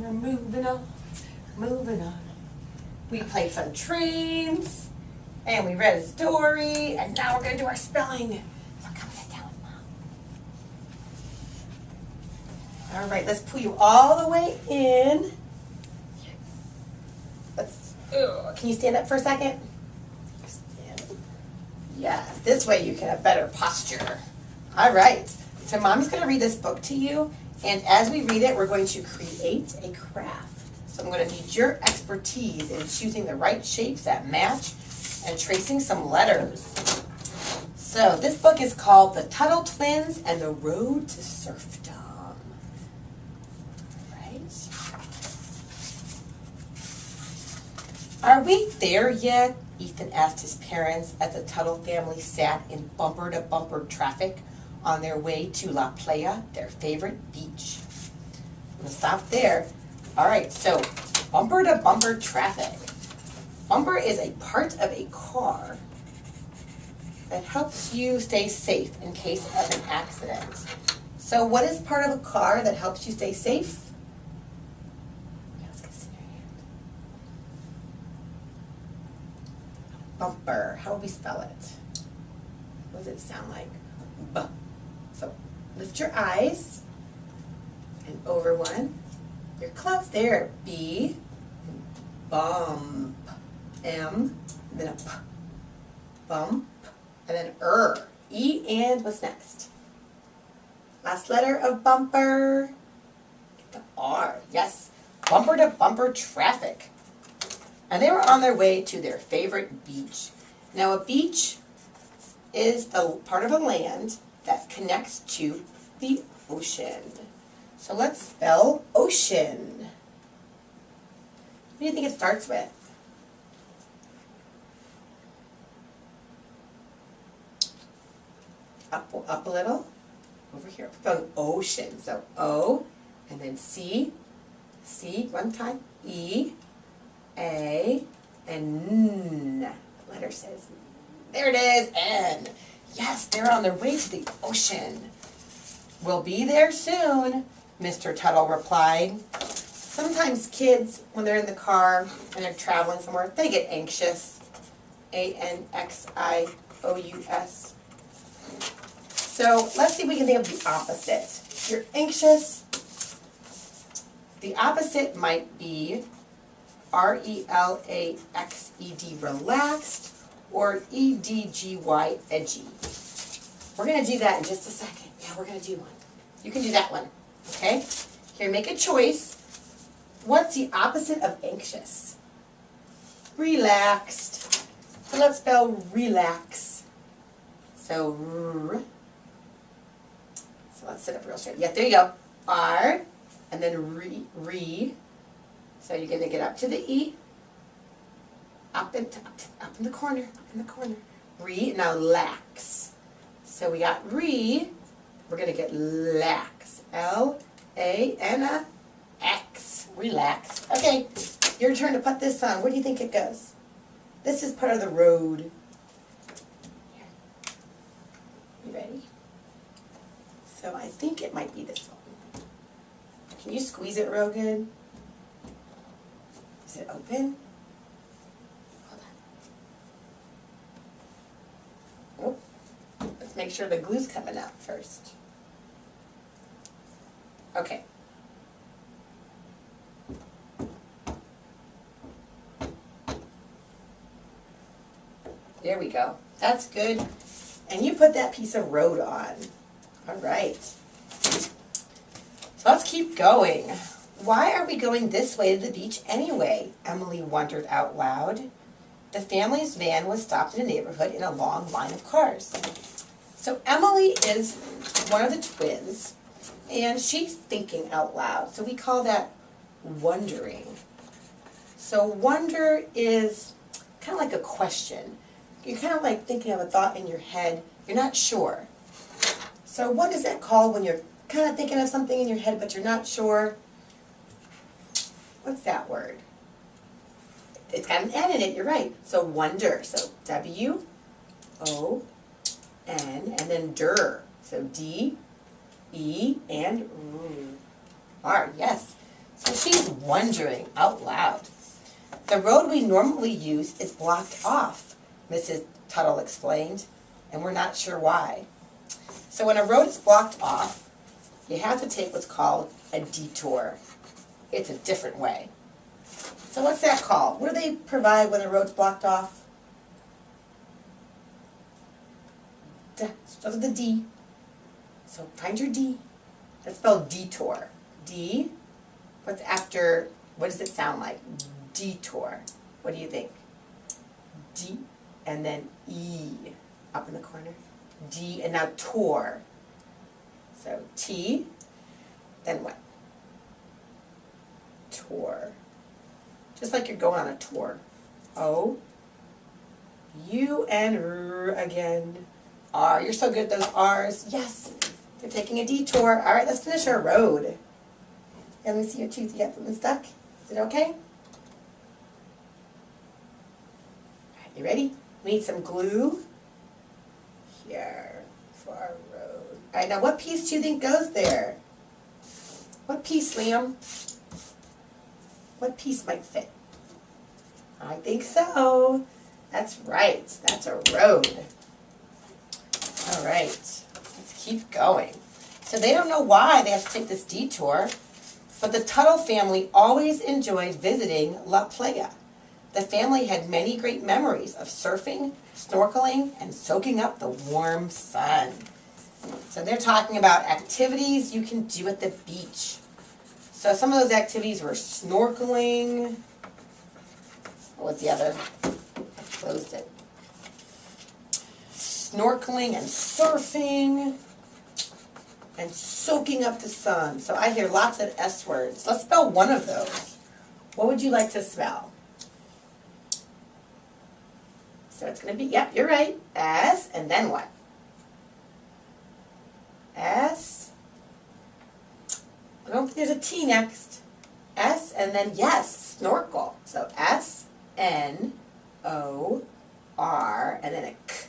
We're moving on, moving on. We played some trains, and we read a story, and now we're going to do our spelling. So come sit down with Mom. All right, let's pull you all the way in. Can you stand up for a second? Stand. Yes, this way you can have better posture. All right, so Mom's going to read this book to you, and as we read it, we're going to create a craft. So I'm going to need your expertise in choosing the right shapes that match and tracing some letters. So this book is called The Tuttle Twins and the Road to Serfdom. Are we there yet? Ethan asked his parents as the Tuttle family sat in bumper-to-bumper traffic on their way to La Playa, their favorite beach. I'm going to stop there. All right, so bumper-to-bumper traffic. Bumper is a part of a car that helps you stay safe in case of an accident. So what is part of a car that helps you stay safe? Bumper. How would we spell it? What does it sound like? B. So lift your eyes and over one. You're close there. B. Bump. M. And then a P. Bump. And then E and what's next? Last letter of bumper. Get the R. Yes. Bumper to bumper traffic. And they were on their way to their favorite beach. Now a beach is the part of a land that connects to the ocean. So let's spell ocean. What do you think it starts with? Up a little. Over here. Spelling ocean. So O and then C. C one time. E. A, and N. The letter says, there it is, N. Yes, they're on their way to the ocean. We'll be there soon, Mr. Tuttle replied. Sometimes kids, when they're in the car and they're traveling somewhere, they get anxious. A-N-X-I-O-U-S. So let's see if we can think of the opposite. If you're anxious, the opposite might be R-E-L-A-X-E-D, relaxed, or E-D-G-Y, edgy. We're going to do that in just a second. Yeah, we're going to do one. You can do that one, okay? Here, make a choice. What's the opposite of anxious? Relaxed. So let's spell relax. So, R. So let's sit up real straight. Yeah, there you go. R, and then re. So you're going to get up to the E, up in the corner, Re, now lax. So we got re, we're going to get lax. L-A-N-A-X, relax. Okay, your turn to put this on. Where do you think it goes? This is part of the road. Here. You ready? So I think it might be this one. Can you squeeze it real good? Is it open? Hold on. Oh, let's make sure the glue's coming out first. Okay. There we go. That's good. And you put that piece of road on. All right. So let's keep going. Why are we going this way to the beach anyway? Emily wondered out loud. The family's van was stopped in a neighborhood in a long line of cars. So Emily is one of the twins, and she's thinking out loud. So we call that wondering. So wonder is kind of like a question. You're kind of like thinking of a thought in your head. You're not sure. So what is that called when you're kind of thinking of something in your head but you're not sure? What's that word? It's got an N in it, you're right. So wonder. So W-O-N, and then der. So D, E, and R. Yes. So she's wondering out loud. The road we normally use is blocked off, Mrs. Tuttle explained, and we're not sure why. So when a road is blocked off, you have to take what's called a detour. It's a different way. So what's that called? What do they provide when a road's blocked off? Starts with the D. So find your D. That's spelled detour. D. What's after, what does it sound like? Detour. What do you think? D and then E up in the corner. D and now tour. So T, then what? Tour. Just like you're going on a tour. O, U, and R again. R. You're so good at those R's. Yes. You're taking a detour. All right, let's finish our road. Let me see your tooth. You got something stuck? Is it okay? All right, you ready? We need some glue here for our road. All right, now what piece do you think goes there? What piece, Liam? What piece might fit? I think so. That's right. That's a road. All right. Let's keep going. So they don't know why they have to take this detour, but the Tuttle family always enjoyed visiting La Playa. The family had many great memories of surfing, snorkeling, and soaking up the warm sun. So they're talking about activities you can do at the beach. So some of those activities were snorkeling. What was the other? I closed it. Snorkeling and surfing and soaking up the sun. So I hear lots of S words. Let's spell one of those. What would you like to spell? So it's going to be, yep, you're right. S, and then what? S. I don't think there's a T next. S, and then yes, snorkel. So S, N, O, R, and then a K.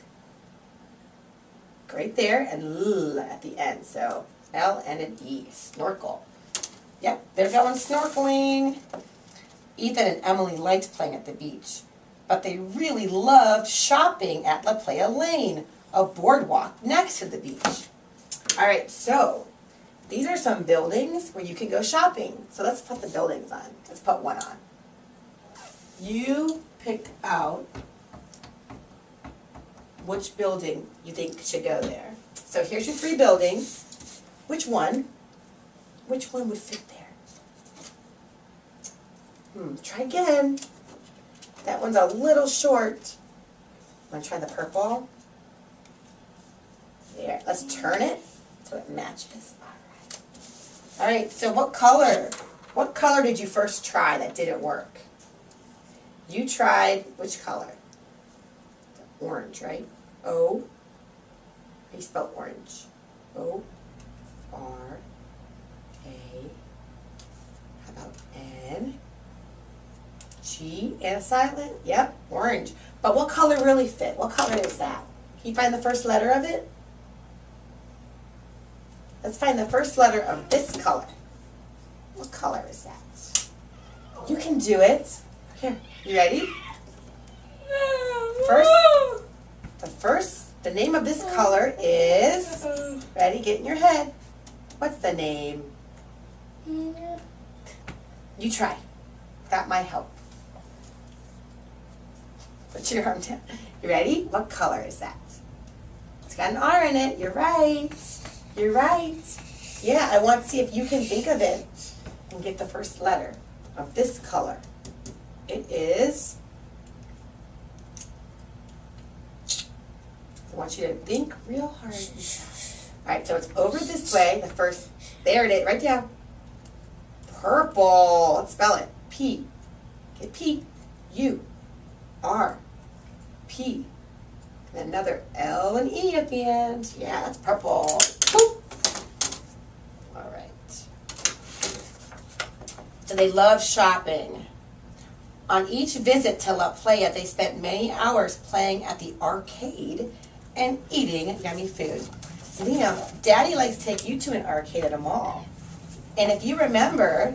Right there, and L at the end. So L and an E, snorkel. Yep, they're going snorkeling. Ethan and Emily liked playing at the beach, but they really loved shopping at La Playa Lane, a boardwalk next to the beach. All right, so these are some buildings where you can go shopping. So let's put the buildings on. Let's put one on. You pick out which building you think should go there. So here's your three buildings. Which one would fit there? Try again. That one's a little short. Want to try the purple? There, let's turn it so it matches. All right, so what color did you first try that didn't work? You tried which color? Orange, right? O. How do you spell orange? O, R, A. How about N? G and a silent? Yep, orange. But what color really fit? What color is that? Can you find the first letter of it? Let's find the first letter of this color. What color is that? You can do it. Here, you ready? The name of this color is, ready, get in your head. What's the name? You try. That might help. Put your arm down. You ready? What color is that? It's got an R in it. You're right. You're right. Yeah, I want to see if you can think of it and get the first letter of this color. It is, I want you to think real hard. All right, so it's over this way. The first, there it is, right down. Purple. Let's spell it. P. Get P. U. R. P. And another L and E at the end. Yeah, that's purple. Boop. All right. So they love shopping. On each visit to La Playa, they spent many hours playing at the arcade and eating yummy food. Liam, Daddy likes to take you to an arcade at a mall. And if you remember,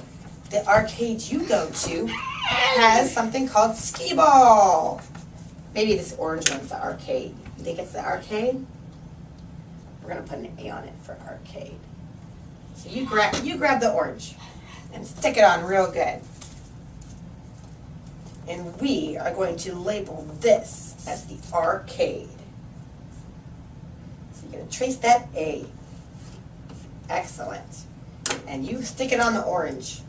the arcade you go to has something called skee ball. Maybe this orange one's the arcade. You think it's the arcade? We're gonna put an A on it for arcade. So you grab the orange and stick it on real good. And we are going to label this as the arcade. So you're gonna trace that A. Excellent. And you stick it on the orange.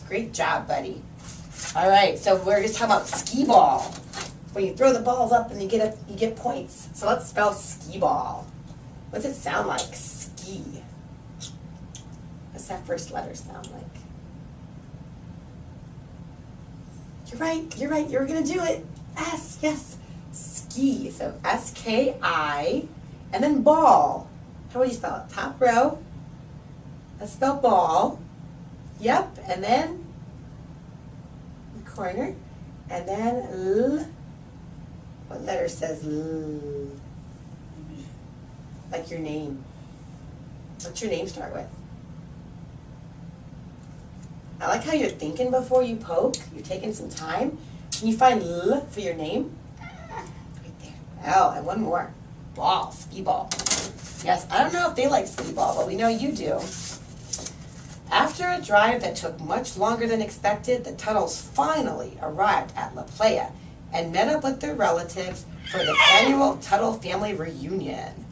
Great job, buddy. All right, so we're just talking about skee ball. When you throw the balls up and you get points. So let's spell skee ball. What does it sound like? Ski. What's that first letter sound like? You're right, you're gonna do it. S, yes, ski. So S-K-I, and then ball. How would you spell it? Top row. Let's spell ball. Yep, and then the corner, and then L. What letter says L? Like your name. What's your name start with? I like how you're thinking before you poke. You're taking some time. Can you find L for your name? Right there. L, and one more. Ball, skee ball. Yes, I don't know if they like skee ball, but we know you do. After a drive that took much longer than expected, the Tuttles finally arrived at La Playa and met up with their relatives for the annual Tuttle family reunion.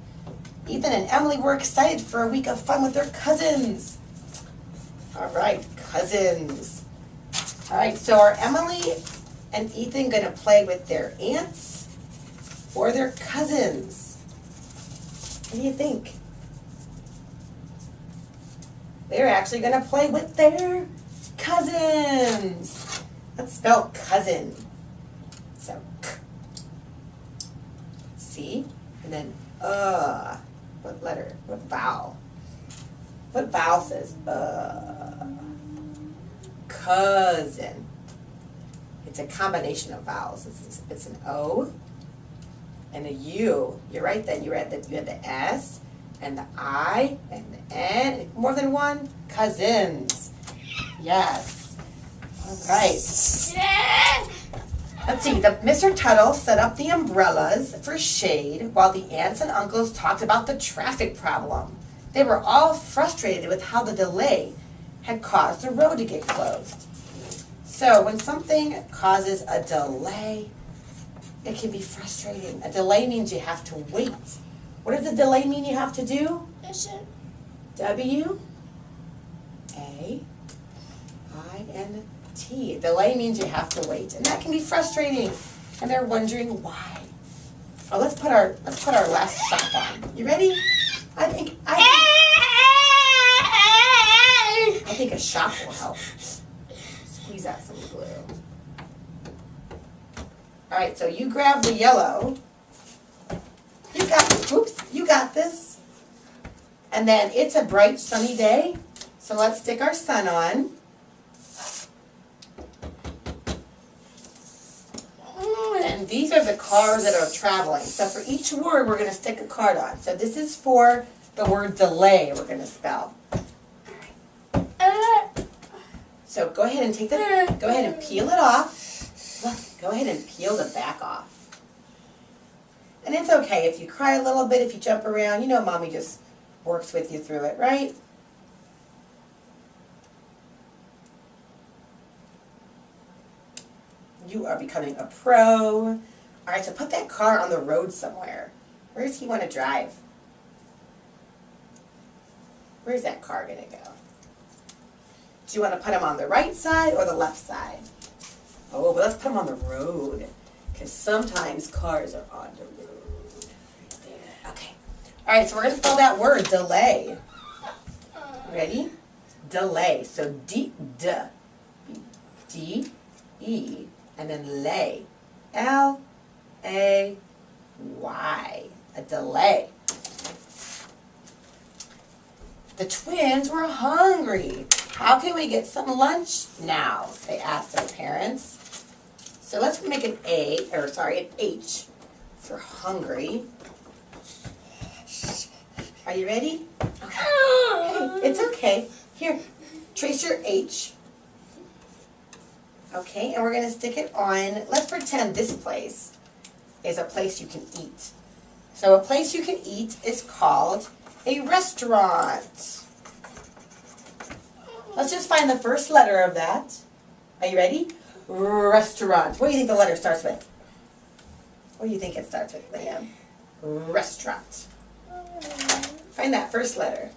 Ethan and Emily were excited for a week of fun with their cousins. All right, cousins. All right, so are Emily and Ethan going to play with their aunts or their cousins? What do you think? They're actually going to play with their cousins. Let's spell cousin. So, k. C, and then what letter? What vowel? What vowel says cousin? It's a combination of vowels. It's an O and a U. You're right then. You had the S and the I and the N. More than one? Cousins. Yes. All right. Let's see. Mr. Tuttle set up the umbrellas for shade while the aunts and uncles talked about the traffic problem. They were all frustrated with how the delay had caused the road to get closed. So when something causes a delay, it can be frustrating. A delay means you have to wait. What does a delay mean you have to do? W-A-I-N-T. Delay means you have to wait. And that can be frustrating. And they're wondering why. Oh, let's put our last shop on. You ready? I think a shop will help. Squeeze out some glue. All right, so you grab the yellow. You got this. And then it's a bright sunny day. So let's stick our sun on. And these are the cars that are traveling. So for each word, we're going to stick a card on. So this is for the word delay we're going to spell. So go ahead and go ahead and peel it off. Look, go ahead and peel the back off. And it's okay if you cry a little bit, if you jump around. You know Mommy just works with you through it, right? You are becoming a pro. All right, so put that car on the road somewhere. Where does he want to drive? Where's that car going to go? Do you want to put him on the right side or the left side? Oh, but let's put him on the road. Because sometimes cars are on the road. Right there. Okay. All right, so we're going to spell that word, delay. Ready? Delay. So D-E, and then lay. L-A-Y. A delay. The twins were hungry. How can we get some lunch now? They asked their parents. So let's make an H for hungry. Are you ready? Okay. okay. Here, trace your H. Okay, and we're going to stick it on, let's pretend this place is a place you can eat. So a place you can eat is called a restaurant. Let's just find the first letter of that. Are you ready? Restaurant. What do you think the letter starts with? What do you think it starts with, Liam? Restaurant. Find that first letter.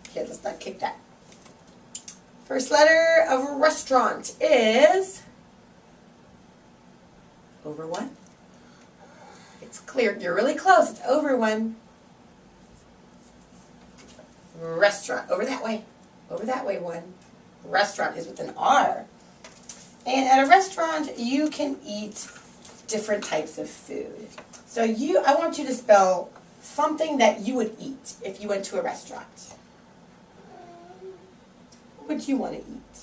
Okay, let's not kick that. First letter of restaurant is over one. It's clear. You're really close. It's over one. Restaurant. Over that way. Over that way one. Restaurant is with an R. And at a restaurant, you can eat different types of food. So I want you to spell something that you would eat if you went to a restaurant. What would you want to eat?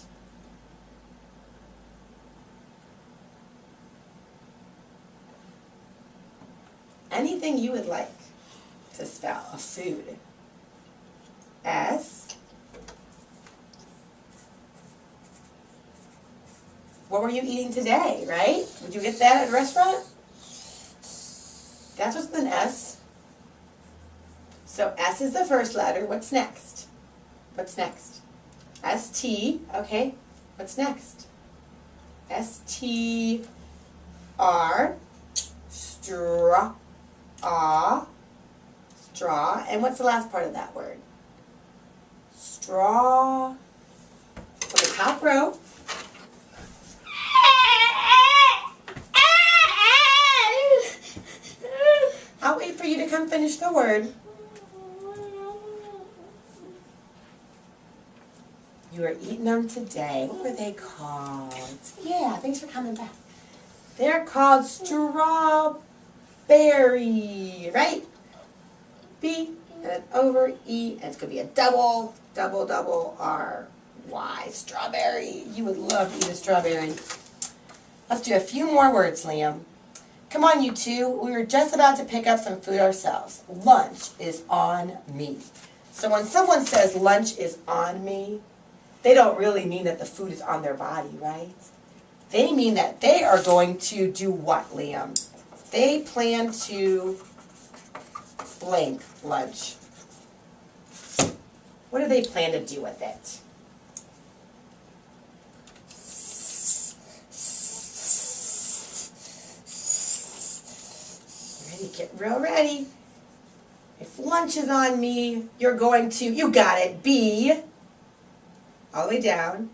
Anything you would like to spell a food. S. What were you eating today, right? Would you get that at a restaurant? That's what's with an S. So S is the first letter. What's next? What's next? S-T. Okay. What's next? S-T-R. Straw. Straw. And what's the last part of that word? Straw. On the top row. I'll wait for you to come finish the word. You were eating them today. What were they called? Yeah, thanks for coming back. They're called strawberry, right? B and then over E, and it's going to be a double R-Y. Strawberry. You would love to eat a strawberry. Let's do a few more words, Liam. Come on, you two. We were just about to pick up some food ourselves. Lunch is on me. So when someone says lunch is on me, they don't really mean that the food is on their body, right? They mean that they are going to do what, Liam? They plan to blank lunch. What do they plan to do with it? Ready, get real ready. If lunch is on me, you're going to, you got it, be, all the way down,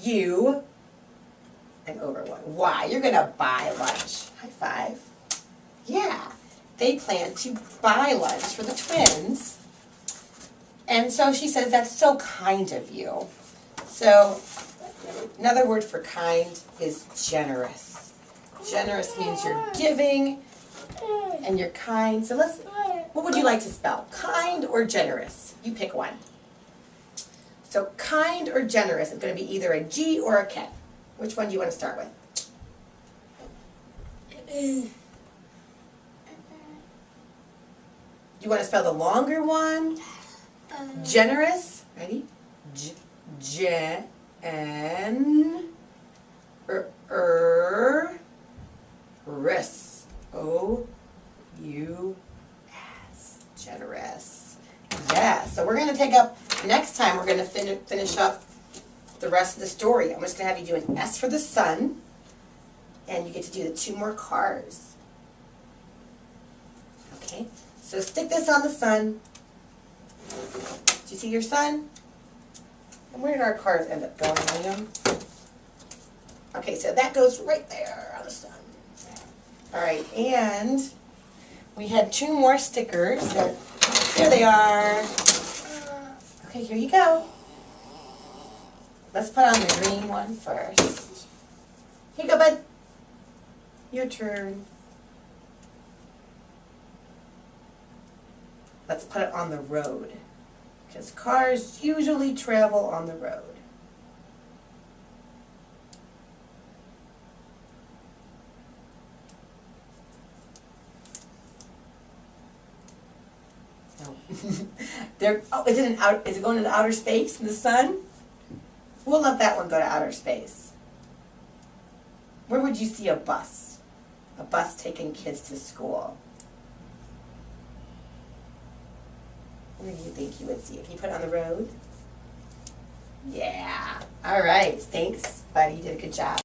you, and over one. Why? You're going to buy lunch. High five. Yeah. They plan to buy lunch for the twins. And so she says, that's so kind of you. So another word for kind is generous. Generous means you're giving and you're kind. So what would you like to spell? Kind or generous? You pick one. So kind or generous is going to be either a G or a K. Which one do you want to start with? You want to spell the longer one? Generous. Ready? Ris. O-U-S. Generous. Yeah. So we're going to take up, next time we're going to finish up the rest of the story. I'm just going to have you do an S for the sun. And you get to do the two more cars. Okay. So stick this on the sun. Do you see your sun? And where did our cars end up going, William? Okay, so that goes right there on the sun. All right, and we had two more stickers. So here they are. Okay, here you go. Let's put on the green one first. Here you go, bud. Your turn. Let's put it on the road, because cars usually travel on the road. No. Is it going into outer space in the sun? We'll let that one go to outer space. Where would you see a bus? A bus taking kids to school. Where do you think you would see it? Can you put it on the road? Yeah. All right. Thanks, buddy. You did a good job.